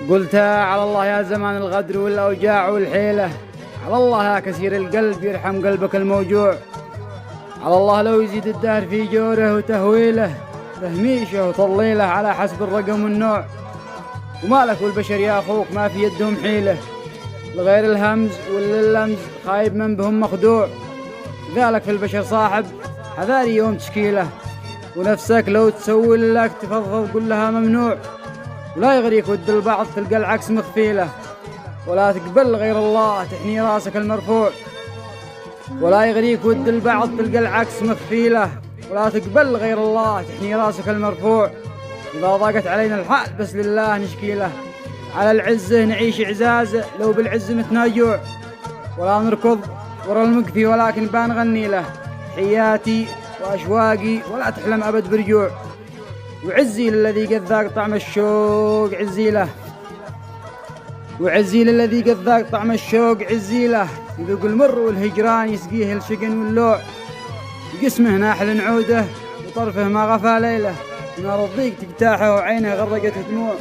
قلت على الله يا زمان الغدر والأوجاع والحيلة، على الله يا كثير القلب يرحم قلبك الموجوع، على الله لو يزيد الدهر في جوره وتهويله، تهميشه وتضليله على حسب الرقم والنوع. ومالك والبشر يا أخوك ما في يدهم حيلة، لغير الهمز واللمز خايب من بهم مخدوع. ذلك في البشر صاحب حذاري يوم تشكيله، ونفسك لو تسوي لك تفضل قل لها ممنوع. ولا يغريك ود البعض تلقى العكس مخفيله، ولا تقبل غير الله تحني راسك المرفوع. ولا يغريك ود البعض تلقى العكس مخفيله، ولا تقبل غير الله تحني راسك المرفوع. إذا ضاقت علينا الحال بس لله نشكيله، على العزة نعيش عزازة لو بالعز متنا جوع. ولا نركض ورا المقفي ولكن بنغني له، حياتي وأشواقي ولا تحلم أبد برجوع. وعزي للذي قد ذاق طعم الشوق عزي له، وعزي للذي قد ذاق طعم الشوق عزي له. يذوق المر والهجران يسقيه الشقن واللوع، جسمه ناحل نعوده وطرفه ما غفى ليله، نار الضيق تجتاحه وعينه غرقت دموع.